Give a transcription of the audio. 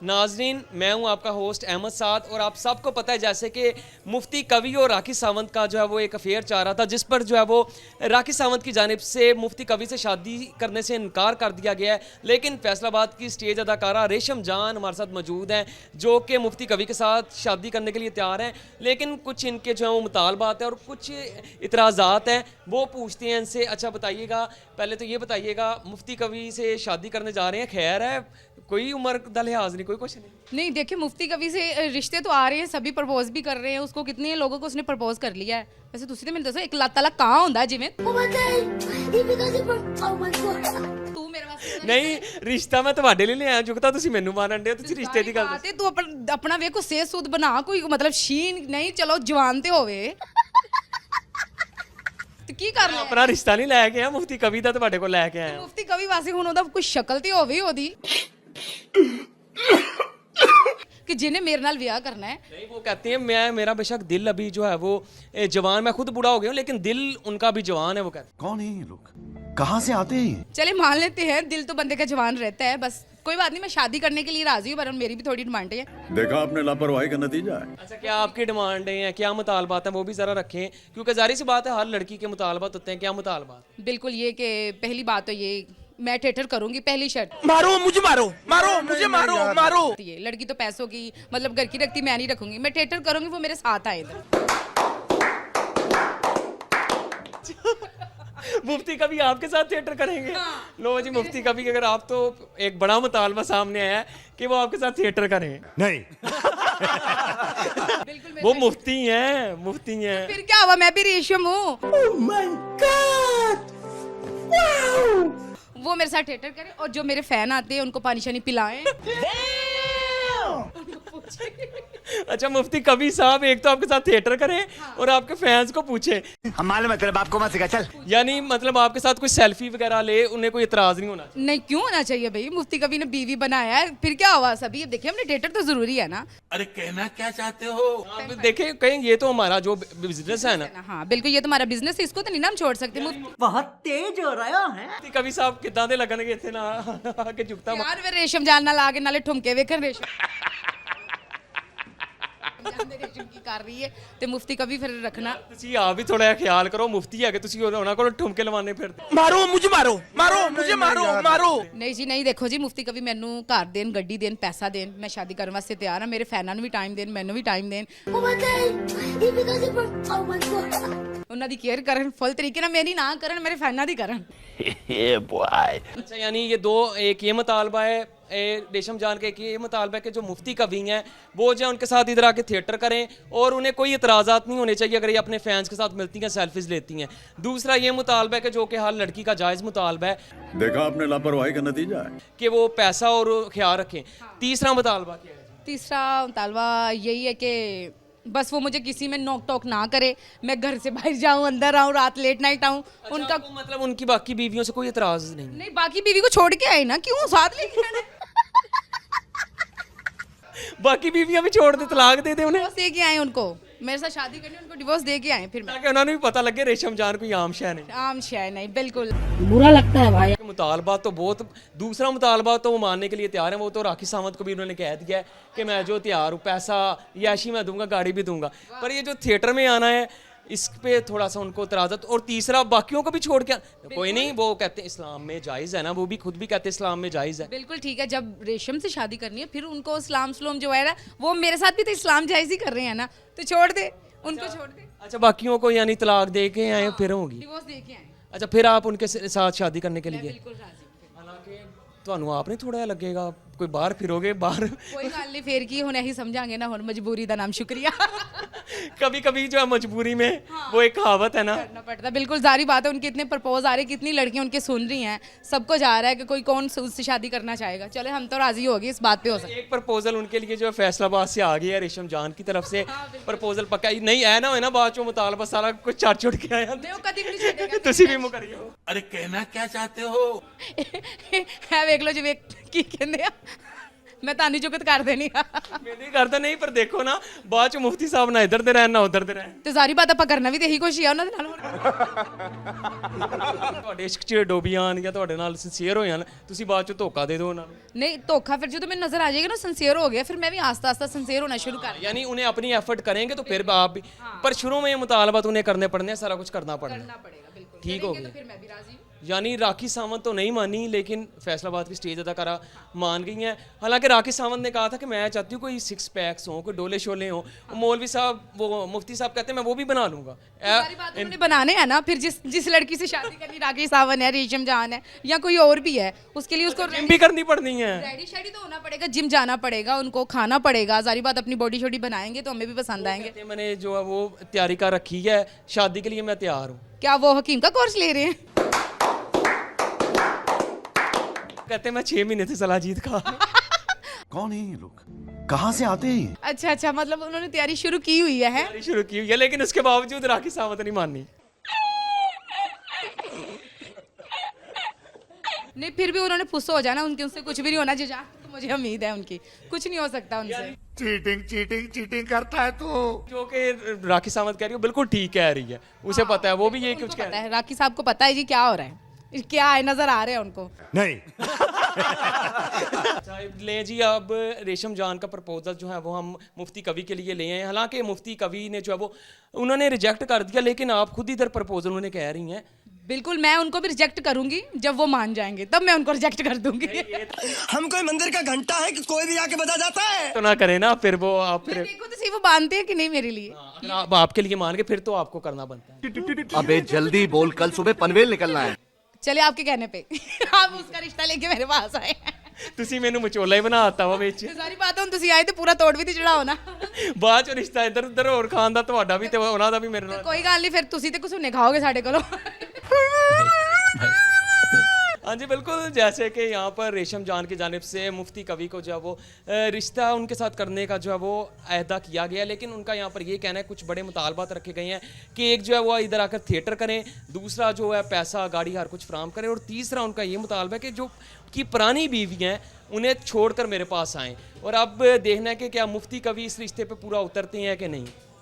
नाजरीन, मैं हूं आपका होस्ट अहमद साद और आप सबको पता है जैसे कि मुफ्ती कवि और राखी सावंत का जो है वो एक अफेयर चल रहा था, जिस पर जो है वो राखी सावंत की जानिब से मुफ्ती कवि से शादी करने से इनकार कर दिया गया है। लेकिन फैसलाबाद की स्टेज अदाकारा रेशम जान हमारे साथ मौजूद हैं, जो कि मुफ्ती कवि के साथ शादी करने के लिए तैयार हैं। लेकिन कुछ इनके जो है वो मुतालबात हैं और कुछ इतराज़ात हैं, वो पूछते हैं इनसे। अच्छा बताइएगा, पहले तो ये बताइएगा, मुफ्ती कवि से शादी करने जा रहे हैं, खैर है, कोई उम्र का लिहाज नहीं, कोई कुछ नहीं? देखिए, मुफ्ती कवि से रिश्ते तो आ रहे हैं, सभी प्रपोज भी कर रहे हैं उसको, कितने लोगों को उसने प्रपोज कर लिया है। वैसे तुसी तो मैंने दसो एक लात तलाक कहाँ होता है जिवें तू मेरे वास्ते नहीं, रिश्ता मैं ਤੁਹਾਡੇ ਲਈ ਲਿਆ ਜੁਗਤਾ ਤੁਸੀਂ ਮੈਨੂੰ ਮਾਰਨ ਦੇ, ਤੁਸੀਂ ਰਿਸ਼ਤੇ ਦੀ ਗੱਲ बात है, तू अपना ਵੇਖੋ सेहत सूद बना, कोई मतलब शीन नहीं, चलो जवान ते होवे ਤੇ ਕੀ ਕਰ ਲਿਆ? ਆਪਣਾ ਰਿਸ਼ਤਾ ਨਹੀਂ ਲੈ ਕੇ ਆਇਆ, ਮੁਫਤੀ ਕਵੀ ਦਾ ਤੁਹਾਡੇ ਕੋਲ ਲੈ ਕੇ ਆਇਆ। ਮੁਫਤੀ ਕਵੀ ਵਾਸਤੇ ਹੁਣ ਉਹਦਾ ਕੋਈ ਸ਼ਕਲ ਤੇ ਹੋਵੇ ਉਹਦੀ कि जिन्हें मेरे नाल ब्याह करना है। नहीं, वो कहते हैं मैं, मेरा बेशक दिल अभी जो है वो जवान, मैं खुद बूढ़ा हो गया हूँ, लेकिन दिल उनका भी जवान है। वो कहते कौन है ये लोग, कहाँ से आते हैं? चले मान लेते हैं, दिल तो बंदे का जवान रहता है, बस कोई बात नहीं, मैं शादी करने के लिए राजी हूँ, पर मेरी भी थोड़ी डिमांड है। देखा आपने लापरवाही का नतीजा है। अच्छा, क्या आपकी डिमांडें हैं, क्या मुतालबात हैं, वो भी ज़रा रखें, क्योंकि जाहिर सी बात है हर लड़की के मुतालबात होते हैं। क्या मुतालबात? बिल्कुल, ये कि पहली बात तो ये मैं थिएटर करूंगी, पहली शर्त। मारो मुझे, मारो मारो मुझे, मारो मारो। ये लड़की तो पैसों की मतलब घर की रखती, मैं नहीं रखूंगी, मैं थिएटर करूंगी, वो मेरे साथ आए इधर। मुफ्ती कभी आपके साथ थिएटर करेंगे? लो जी, मुफ्ती कभी, अगर आप तो एक बड़ा मुतालबा सामने आया है कि वो आपके साथ थिएटर करें। नहीं। वो मुफ्ती हैं, मुफ्ती हैं। फिर क्या हुआ, मैं भी रेशम हूँ। वो मेरे साथ थिएटर करे और जो मेरे फैन आते हैं उनको पानी शानी पिलाएं। अच्छा मुफ्ती कबीर साहब, एक तो आपके साथ थिएटर करें और आपके फैंस को पूछे, हम मालूम है तेरे बाप को मत सिखा, चल। यानी मतलब आपके साथ कोई सेल्फी वगैरह ले, उन्हें कोई इतराज नहीं होना? नहीं, क्यों होना चाहिए भाई, मुफ्ती कवि ने बीवी बनाया है, फिर क्या हुआ? सभी देखिए, हमने थिएटर तो जरूरी है ना। अरे कहना क्या चाहते हो? आप देखें कहीं, ये तो हमारा जो बिजनेस है ना। हाँ बिल्कुल, ये तो हमारा बिजनेस है, इसको तो नहीं ना हम छोड़ सकते। बहुत तेज हो रहा है। मुफ्ती कबीर साहब कितना दे लगनगे इत्थे ना आके झुकता यार वे रेशम जान ना लाके नाले ठुमके वेखन रेशम रेशम की कर रही है ते मुफ्ती कभी फिर रखना। ਤੁਸੀਂ ਆਪ ਵੀ ਥੋੜਾ ਜਿਹਾ ਖਿਆਲ ਕਰੋ, ਮੁਫਤੀ ਹੈਗੇ ਤੁਸੀਂ, ਉਹਨਾਂ ਕੋਲ ਠੁਮਕੇ ਲਵਾਣੇ ਫਿਰਦੇ। मारो मुझे, मारो मारो मुझे, मारो मारो। नहीं जी नहीं, देखो जी, मुफ्ती कभी मैनू घर देन, गड्डी देन, पैसा देन, मैं शादी करने वास्ते तैयार हाँ, मेरे फैनां नू भी टाइम देन, मैनू भी टाइम देन, उन्हां दी केयर करन, फुल तरीके नाल मेरी ना करन, मेरे फैनां दी करन। अच्छा, यानी ये दो, एक ये मुतालबा है रेशम जान के, कि ये मुतालबा है कि जो मुफ्ती कवि हैं वो जो उनके साथ इधर आके थिएटर करें और उन्हें कोई इतराज़ात नहीं होने चाहिए अगर ये अपने फैंस के साथ मिलती हैं, सेल्फीज लेती हैं। दूसरा ये मुतालबा है कि जो कि हर लड़की का जायज़ मुतालबा है, देखा आपने लापरवाही का नतीजा है। कि वो पैसा और ख्याल रखें। तीसरा मुतालबा क्या है? तीसरा मुतालबा यही है कि बस वो मुझे किसी में नोक टोक ना करे, मैं घर से बाहर जाऊं, अंदर आऊं, रात लेट नाइट आऊं। अच्छा, उनका मतलब उनकी बाकी बीवियों से कोई इतराज़ नहीं? नहीं, बाकी बीवी को छोड़ के आए ना, क्यों साथ लेके आना? बाकी बीवियां भी छोड़ दे, तलाक दे दे उन्हें, डिवोर्स दे के आए उनको, मेरे साथ शादी करनी, उनको डिवोर्स दे के आए फिर मैं। ताकि उन्होंने भी पता लगे रेशम जान कोई आम शय नहीं। आम शय नहीं, बिल्कुल। बुरा लगता है भाई। मुतालबा तो बहुत, दूसरा मुतालबा तो वो मानने के लिए तैयार है, वो तो राखी सावंत को भी उन्होंने कह दिया है कि मैं जो तैयार हूँ, पैसा याशी मैं दूंगा, गाड़ी भी दूंगा, पर ये जो थिएटर में आना है इस पे थोड़ा सा उनको तराजत। और तीसरा बाकियों को भी छोड़ के कोई नहीं, वो कहते हैं इस्लाम में जायज़ है ना, वो भी खुद भी कहते हैं इस्लाम में जायज़ है। बिल्कुल ठीक है, जब रेशम से शादी करनी है फिर उनको इस्लाम स्लोम जो है ना, वो मेरे साथ भी तो इस्लाम जायज़ ही कर रहे हैं ना, तो छोड़ दे उनको, छोड़ दे। अच्छा, बाकियों को यानी तलाक दे के आए फिर होगी? डिवोर्स दे के आए। अच्छा, फिर आप उनके साथ शादी करने के लिए? बिल्कुल राजी हूं। हालांकि ਤੁਹਾਨੂੰ ਆਪ ਨਹੀਂ ਥੋੜਾ ਜਿਹਾ ਲੱਗੇਗਾ ਕੋਈ ਬਾਹਰ ਫਿਰੋਗੇ ਬਾਹਰ? कोई गल नहीं, फिर की हुण यही समझांगे ना, हुण मजबूरी दा नाम शुक्रिया। कभी कभी जो है मजबूरी में वो एक कहावत है ना, करना पड़ता है। बिल्कुल जारी बात है, उनके इतने प्रपोज आ रहे, कितनी लड़कियां उनके सुन रही हैं, सबको जा रहा है कि कोई कौन उससे शादी करना चाहेगा। चले हम तो राजी हो गए, इस बात पे हो सकता एक प्रपोजल उनके लिए जो है फैसलाबाद से आ गया है, रेशम जान की तरफ से प्रपोजल पक्का नहीं है ना, है ना, बाद चो मुतालबा सारा कुछ छड़ छुड़ के आया नहीं, वो कभी भी नहीं छेड़ेगा। ਤੁਸੀਂ ਵੀ ਮੁਕਰਿਓ। अरे कहना क्या चाहते हो? है वेख लो जी, वेख की कहंदे आ, मैं तानी जुगत कर देनी ਮੇਰੇ ਕਰਦਾ ਨਹੀਂ ਪਰ ਦੇਖੋ ਨਾ ਬਾਅਦ ਚ ਮੁਫਤੀ ਸਾਹਿਬ ਨਾ ਇੱਧਰ ਦੇ ਰਹਿਣ ਨਾ ਉੱਧਰ ਦੇ ਰਹਿਣ ਤੇ ਸਾਰੀ ਬਾਤ ਆਪਾਂ ਕਰਨਾ ਵੀ ਤੇ ਇਹੀ ਕੁਛ ਹੀ ਆ ਉਹਨਾਂ ਦੇ ਨਾਲ ਤੁਹਾਡੇ ਇਸ਼ਕ ਚ ਡੋਬੀ ਆਣ ਜਾਂ ਤੁਹਾਡੇ ਨਾਲ ਸਿੰਸੀਅਰ ਹੋ ਜਾਣ ਤੁਸੀਂ ਬਾਅਦ ਚ ਧੋਖਾ ਦੇ ਦਿਓ ਉਹਨਾਂ ਨੂੰ नहीं धोखा फिर जो तो मैंने नजर आ जाएगा ना सिंसियर हो गया फिर मैं भी आस्ता आस्ता सिंसियर होना शुरू कर यानी उन्हें अपनी एफर्ट करेंगे तो फिर आप भी पर शुरू में ये मुतालबात उन्हें करने पड़ने हैं, सारा कुछ करना पड़ना है। पड़ेगा बिल्कुल ठीक हो करेंगे गया। तो फिर मैं भी राजी हूँ यानी राखी सावंत तो नहीं मानी लेकिन फैसलाबाद की स्टेज अदाकारा मान गई हैं। हालांकि राखी सावंत ने कहा था कि मैं चाहती हूँ कोई सिक्स पैक्स हों, कोई डोले शोले हों। मौलवी साहब वो मुफ्ती साहब कहते हैं मैं वो भी बना लूँगा। सारी बात उन्होंने बनाने हैं ना फिर जिस लड़की से शादी करनी राकेश सावंत है रेशम जान है या कोई और भी है उसके लिए उसको जिम भी करनी पड़नी है। रेडी शेडी तो होना पड़ेगा जिम जाना पड़ेगा उनको खाना पड़ेगा सारी बात अपनी बॉडी शॉडी बनाएंगे तो हमें भी पसंद आएंगे कहते हैं, मैंने जो है वो तैयारी कर रखी है, शादी के लिए मैं तैयार हूँ। क्या वो हकीम का कोर्स ले रहे हैं कहते हैं मैं 6 महीने थे सलाजीत का। कौन है ये लोग कहाँ से आते हैं ये? अच्छा अच्छा मतलब उन्होंने तैयारी शुरू की हुई है तैयारी शुरू की हुई है लेकिन उसके बावजूद राखी सावंत नहीं मानी। नहीं फिर भी उन्होंने फुस्सो हो जाना उनके उनसे कुछ भी नहीं होना जा तो मुझे उम्मीद है उनकी कुछ नहीं हो सकता उनसे चीटिंग चीटिंग चीटिंग करता है तू। जो कि राखी सावंत कह रही हो बिल्कुल ठीक कह रही है, उसे पता है, वो भी ये कुछ उनको कह पता रही है राखी साहब को पता है जी क्या हो रहा है क्या है नजर आ रहे हैं उनको नहीं है। ले जी अब रेशम जान का प्रपोजल जो है वो हम मुफ्ती कवि के लिए ले आए हैं। हालांकि मुफ्ती कवि ने जो है वो उन्होंने रिजेक्ट कर दिया लेकिन आप खुद इधर प्रपोजल उन्हें कह रही हैं। बिल्कुल मैं उनको भी रिजेक्ट करूंगी जब वो मान जाएंगे तब मैं उनको रिजेक्ट कर दूंगी हम कोई मंदिर का घंटा है कि कोई भी आके बजा जाता है। तो ना करें ना फिर वो आप फिर देखो तो सही वो मानते हैं कि नहीं मेरे लिए अगर आप आपके लिए मान के फिर तो आपको करना बनता है। अबे जल्दी बोल, कल सुबह पनवेल निकलना है। चले आपके कहने पे आप उसका रिश्ता लेके मेरे पास आए ਤੁਸੀਂ ਮੈਨੂੰ ਮਚੋਲਾ ਹੀ ਬਣਾਤਾ ਵਾ ਵਿੱਚ। ਤੇ ਸਾਰੀ ਬਾਤ ਹੁਣ ਤੁਸੀਂ ਆਏ ਤੇ ਪੂਰਾ ਤੋੜ ਵੀ ਤੇ ਚੜਾਓ ਨਾ ਬਾਅਦ ਚ ਰਿਸ਼ਤਾ ਇੱਧਰ ਉੱਧਰ ਹੋਰ ਖਾਨ ਦਾ ਤੁਹਾਡਾ ਵੀ ਤੇ ਉਹਨਾਂ ਦਾ ਵੀ ਮੇਰੇ ਨਾਲ। ਕੋਈ ਗੱਲ ਨਹੀਂ ਫਿਰ ਤੁਸੀਂ ਤੇ ਕੁਸੁਨੇ ਖਾਓਗੇ ਸਾਡੇ ਕੋਲੋਂ हाँ जी बिल्कुल, जैसे कि यहाँ पर रेशम जान की जानिब से मुफ्ती कवि को जो है वो रिश्ता उनके साथ करने का जो है वो अहदा किया गया, लेकिन उनका यहाँ पर ये कहना है कुछ बड़े मुतालबात रखे गए हैं कि एक जो है वो इधर आकर थिएटर करें, दूसरा जो है पैसा गाड़ी हर कुछ फराम करें, और तीसरा उनका ये मुतालबा है कि जो की पुरानी बीवी हैं उन्हें छोड़कर मेरे पास आएँ। और अब देखना है कि क्या मुफ्ती कवि इस रिश्ते पर पूरा उतरते हैं कि नहीं।